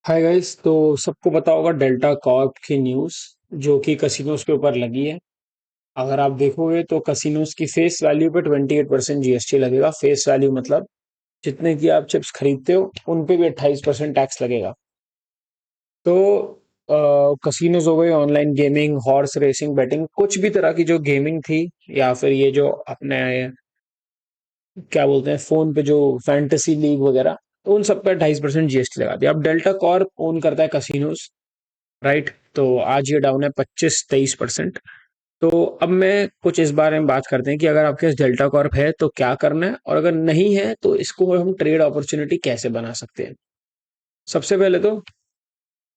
Hi guys. तो सबको पता होगा डेल्टा कॉर्प की न्यूज़ जो कि कसिनोज के ऊपर लगी है। अगर आप देखोगे तो कसिनोज की फेस वैल्यू पे 28% जीएसटी लगेगा। फेस वैल्यू मतलब जितने की आप चिप्स खरीदते हो उन पे भी 28% टैक्स लगेगा। तो कसिनोज हो गए, online gaming, horse racing, betting, कुछ भी तरह की जो गेमिंग थी, या फिर ये जो अपने क्या बोलते हैं फोन पे जो फैंटेसी लीग वगैरह, तो उन सब पे 28% जीएसटी लगा दिया। अब डेल्टा कॉर्प ओन करता है कसिनोज, राइट। तो आज ये डाउन है 25-23%। तो अब मैं कुछ इस बारे में बात करते हैं कि अगर आपके पास डेल्टा कॉर्प है तो क्या करना है, और अगर नहीं है तो इसको हम ट्रेड अपॉर्चुनिटी कैसे बना सकते हैं। सबसे पहले तो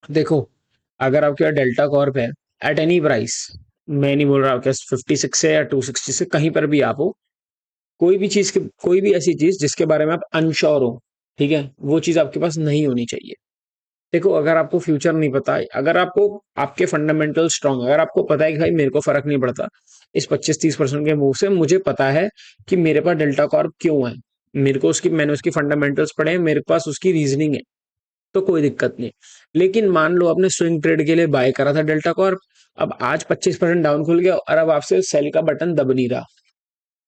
देखो, अगर आपके पास डेल्टा कॉर्प है एट एनी प्राइस, मैं नहीं बोल रहा आपके पास 56 से या 260 से, कहीं पर भी आप हो, कोई भी चीज की, कोई भी ऐसी चीज जिसके बारे में आप अनश्योर हो, ठीक है, वो चीज आपके पास नहीं होनी चाहिए। देखो, अगर आपको फ्यूचर नहीं पता, अगर आपको आपके फंडामेंटल स्ट्रांग, अगर आपको पता है कि भाई मेरे को फर्क नहीं पड़ता इस 25-30% के मूव से, मुझे पता है कि मेरे पास डेल्टा कॉर्प क्यों है, मेरे को उसकी, मैंने उसकी फंडामेंटल्स पढ़े हैं, मेरे पास उसकी रीजनिंग है, तो कोई दिक्कत नहीं। लेकिन मान लो आपने स्विंग ट्रेड के लिए बाय करा था डेल्टा कॉर्प, अब आज 25% डाउन खुल गया और अब आपसे सेल का बटन दब नहीं रहा,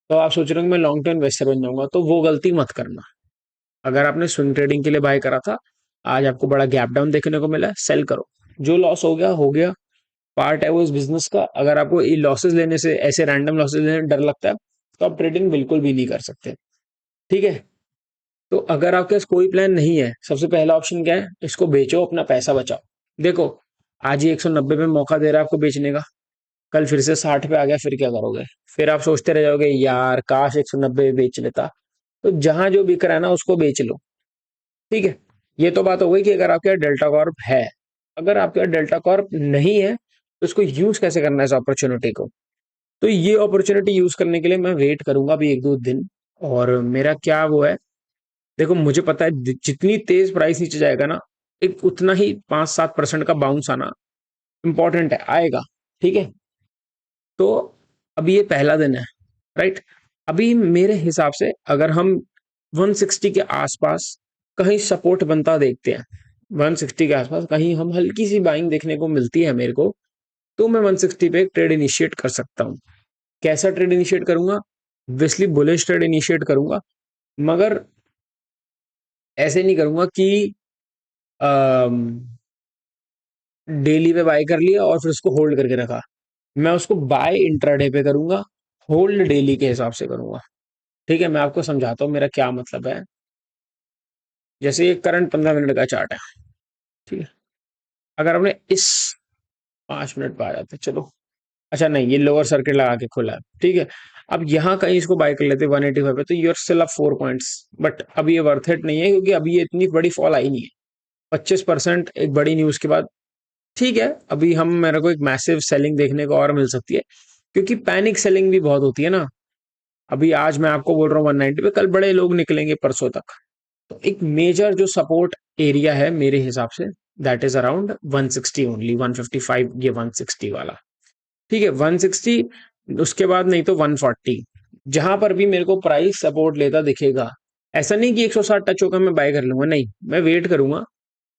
तो आप सोच रहे हो कि मैं लॉन्ग टर्म इन्वेस्टर बन जाऊंगा, तो वो गलती मत करना। अगर आपने स्विंग ट्रेडिंग के लिए बाय करा था, आज आपको बड़ा गैप डाउन देखने को मिला है, सेल करो। जो लॉस हो गया हो गया, पार्ट है वो इस बिजनेस का। अगर आपको ये लॉसेस लेने से, ऐसे रैंडम लॉसेस लेने से डर लगता है, तो आप ट्रेडिंग बिल्कुल भी नहीं कर सकते, ठीक है। तो अगर आपके पास कोई प्लान नहीं है, सबसे पहला ऑप्शन क्या है, इसको बेचो, अपना पैसा बचाओ। देखो, आज ही 190 पे मौका दे रहा है आपको बेचने का, कल फिर से 60 पे आ गया, फिर क्या करोगे? फिर आप सोचते रह जाओगे यार काश 190 पे बेच लेता। तो जहां जो बिक रहा है ना उसको बेच लो, ठीक है। ये तो बात हो गई कि अगर आपके यहाँ डेल्टा कॉर्प है। अगर आपके यहाँ डेल्टा कॉर्प नहीं है तो इसको यूज कैसे करना है इस अपॉर्चुनिटी को। तो ये अपॉर्चुनिटी यूज करने के लिए मैं वेट करूंगा अभी 1-2 दिन। और मेरा क्या वो है, देखो मुझे पता है जितनी तेज प्राइस नीचे जाएगा ना, एक उतना ही 5-7% का बाउंस आना इंपॉर्टेंट है, आएगा, ठीक है। तो अभी ये पहला दिन है, राइट। अभी मेरे हिसाब से अगर हम 160 के आसपास कहीं सपोर्ट बनता देखते हैं, 160 के आसपास कहीं हम हल्की सी बाइंग देखने को मिलती है मेरे को, तो मैं 160 पे एक ट्रेड इनिशिएट कर सकता हूँ। कैसा ट्रेड इनिशिएट करूंगा? ऑब्वियसली बुलिश ट्रेड इनिशिएट करूंगा, मगर ऐसे नहीं करूंगा कि डेली पे बाय कर लिया और फिर उसको होल्ड करके रखा। मैं उसको बाय इंट्राडे पे करूंगा, होल्ड डेली के हिसाब से करूंगा, ठीक है। मैं आपको समझाता हूँ मेरा क्या मतलब है। जैसे ये करंट 15 मिनट का चार्ट है, ठीक है। अगर हमने इस 5 मिनट पे आ जाते, चलो, अच्छा नहीं, ये लोअर सर्किट लगा के खुला है, ठीक है। अब यहाँ कहीं इसको बाय कर लेते 185 पे, तो you're still up 4 points. But अभी ये वर्थ इट नहीं है, क्योंकि अभी ये इतनी बड़ी फॉल आई नहीं है। 25% एक बड़ी न्यूज के बाद, ठीक है। अभी हम, मेरे को एक मैसिव सेलिंग देखने को और मिल सकती है, क्योंकि पैनिक सेलिंग भी बहुत होती है ना। अभी आज मैं आपको बोल रहा हूँ 190 पे, कल बड़े लोग निकलेंगे परसों तक। तो एक मेजर जो सपोर्ट एरिया है मेरे हिसाब से, दैट इज अराउंड 160 ओनली, 155, ये 160 वाला, ठीक है। 160, उसके बाद नहीं तो 140, जहां पर भी मेरे को प्राइस सपोर्ट लेता दिखेगा। ऐसा नहीं कि 160 टच होगा मैं बाय कर लूंगा, नहीं, मैं वेट करूंगा,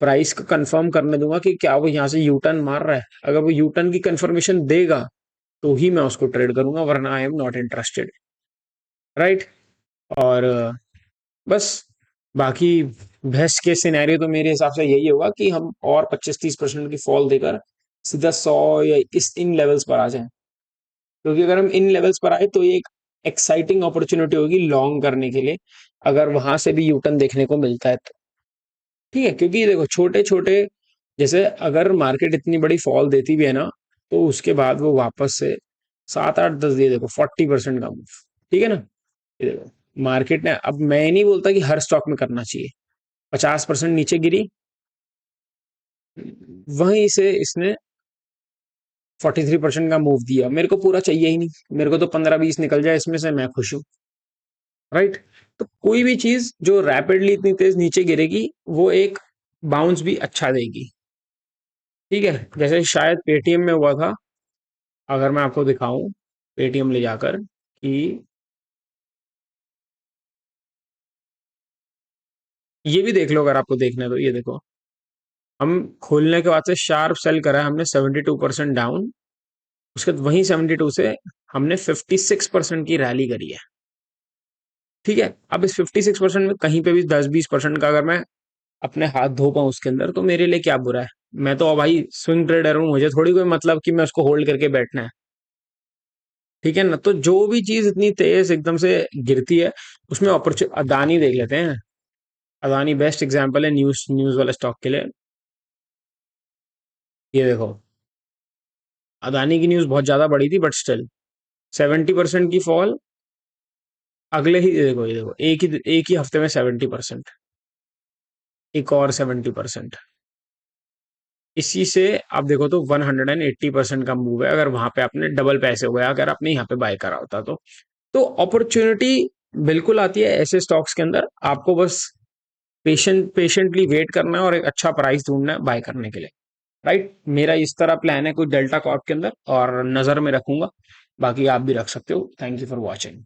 प्राइस को कंफर्म करने दूंगा कि क्या वो यहाँ से यू टर्न मार रहा है। अगर वो यू टर्न की कंफर्मेशन देगा तो ही मैं उसको ट्रेड करूंगा, वरना I am not interested, right. और बस, बाकी बेस्ट के सिनेरियो तो मेरे हिसाब से यही होगा कि हम और 25-30% की फॉल देकर सीधा 100 या इस इन लेवल्स पर आ जाएं। क्योंकि अगर हम इन लेवल्स पर आए तो ये एक एक्साइटिंग अपॉर्चुनिटी होगी लॉन्ग करने के लिए, अगर वहां से भी यूटर्न देखने को मिलता है तो, ठीक है। क्योंकि देखो, छोटे छोटे, जैसे अगर मार्केट इतनी बड़ी फॉल देती भी है ना, तो उसके बाद वो वापस से 7-8-10 दिए, देखो 40% का मूव, ठीक है ना। ये देखो, मार्केट ने, अब मैं नहीं बोलता कि हर स्टॉक में करना चाहिए, 50% नीचे गिरी, वहीं से इसने 43% का मूव दिया। मेरे को पूरा चाहिए ही नहीं, मेरे को तो 15-20 निकल जाए इसमें से, मैं खुश हूँ, राइट। तो कोई भी चीज जो रैपिडली इतनी तेज नीचे गिरेगी, वो एक बाउंस भी अच्छा देगी, ठीक है। जैसे शायद पेटीएम में हुआ था, अगर मैं आपको दिखाऊं पेटीएम ले जाकर, कि ये भी देख लो, अगर आपको देखना है तो ये देखो, हम खोलने के बाद से शार्प सेल करा है हमने 72% डाउन। उसके बाद वहीं 72 से हमने 56% की रैली करी है। ठीक है, अब इस 56% में कहीं पे भी 10-20% का अगर मैं अपने हाथ धो पाऊं उसके अंदर तो मेरे लिए क्या बुरा है। मैं तो भाई स्विंग ट्रेडर हूं, मुझे थोड़ी कोई मतलब कि मैं उसको होल्ड करके बैठना है। ठीक है ना, तो जो भी चीज इतनी तेज एकदम से गिरती है उसमें अपॉर्चुनिटी, अदानी देख लेते हैं। अदानी बेस्ट एग्जांपल है न्यूज न्यूज वाले स्टॉक के लिए। ये देखो, अदानी की न्यूज बहुत ज्यादा बढ़ी थी बट स्टिल 70% की फॉल अगले ही, ये देखो एक ही हफ्ते में 70%, एक और 70%। इसी से आप देखो तो 180% का मूव है, अगर वहां पे आपने डबल पैसे हो गया अगर आपने यहाँ पे बाय करा होता तो अपॉर्चुनिटी बिल्कुल आती है ऐसे स्टॉक्स के अंदर। आपको बस पेशेंटली वेट करना है और एक अच्छा प्राइस ढूंढना है बाय करने के लिए। राइट, मेरा इस तरह प्लान है कुछ डेल्टा कॉर्प के अंदर और नजर में रखूंगा। बाकी आप भी रख सकते हो। Thank you for watching.